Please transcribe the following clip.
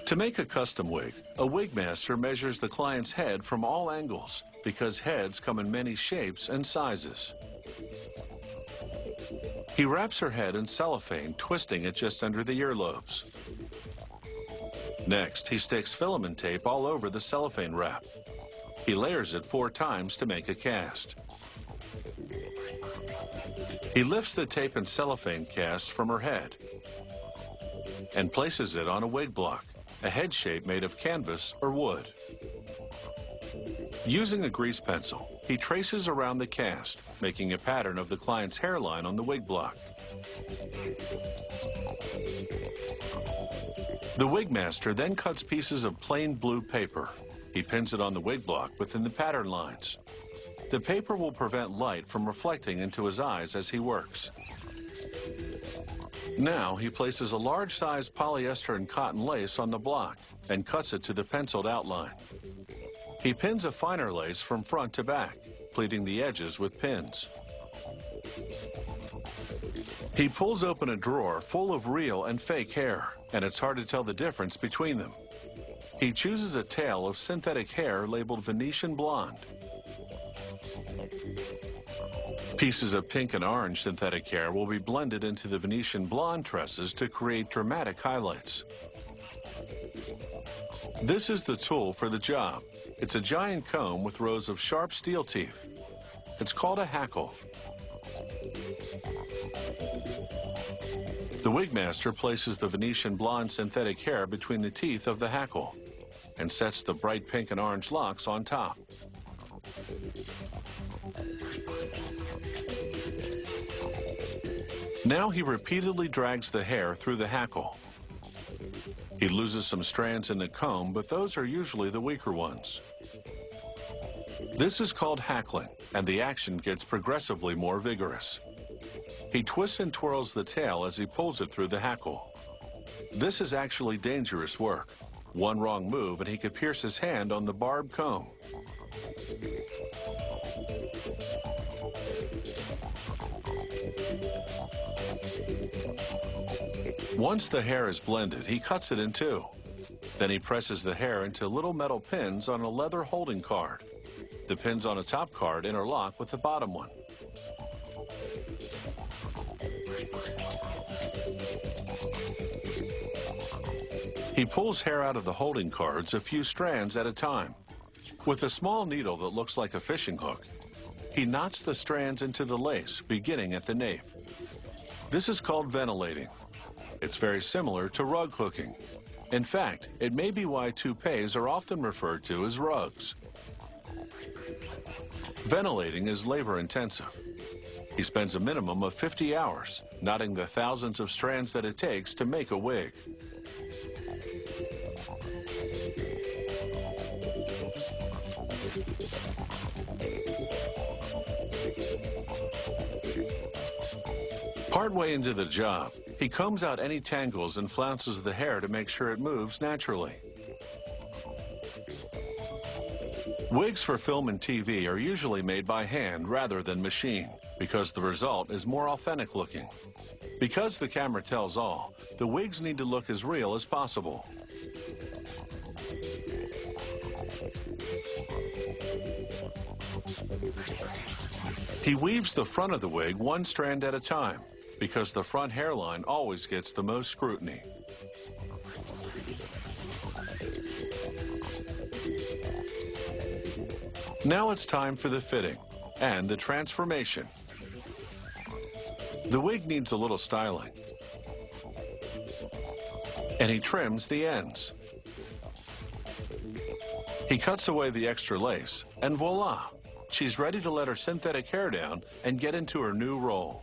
To make a custom wig, a wig master measures the client's head from all angles because heads come in many shapes and sizes. He wraps her head in cellophane, twisting it just under the earlobes. Next, he sticks filament tape all over the cellophane wrap. He layers it 4 times to make a cast. He lifts the tape and cellophane cast from her head and places it on a wig block, a head shape made of canvas or wood. Using a grease pencil, he traces around the cast, making a pattern of the client's hairline on the wig block. The wig master then cuts pieces of plain blue paper. He pins it on the wig block within the pattern lines. The paper will prevent light from reflecting into his eyes as he works. Now he places a large-sized polyester and cotton lace on the block and cuts it to the penciled outline. He pins a finer lace from front to back, pleating the edges with pins. He pulls open a drawer full of real and fake hair, and it's hard to tell the difference between them. He chooses a tail of synthetic hair labeled Venetian blonde. Pieces of pink and orange synthetic hair will be blended into the Venetian blonde tresses to create dramatic highlights. This is the tool for the job. It's a giant comb with rows of sharp steel teeth. It's called a hackle. The wig master places the Venetian blonde synthetic hair between the teeth of the hackle and sets the bright pink and orange locks on top. Now he repeatedly drags the hair through the hackle. He loses some strands in the comb, but those are usually the weaker ones. This is called hackling, and the action gets progressively more vigorous. He twists and twirls the tail as he pulls it through the hackle. This is actually dangerous work. One wrong move and he could pierce his hand on the barbed comb. Once the hair is blended, he cuts it in 2. Then he presses the hair into little metal pins on a leather holding card. The pins on a top card interlock with the bottom one. He pulls hair out of the holding cards a few strands at a time. With a small needle that looks like a fishing hook, he knots the strands into the lace, beginning at the nape. This is called ventilating. It's very similar to rug hooking. In fact, it may be why toupees are often referred to as rugs. Ventilating is labor-intensive. He spends a minimum of 50 hours knotting the thousands of strands that it takes to make a wig. Partway into the job, he combs out any tangles and flounces the hair to make sure it moves naturally. Wigs for film and TV are usually made by hand rather than machine because the result is more authentic looking. Because the camera tells all, the wigs need to look as real as possible. He weaves the front of the wig 1 strand at a time because the front hairline always gets the most scrutiny. Now it's time for the fitting and the transformation. The wig needs a little styling, and he trims the ends. He cuts away the extra lace, and voila! She's ready to let her synthetic hair down and get into her new role.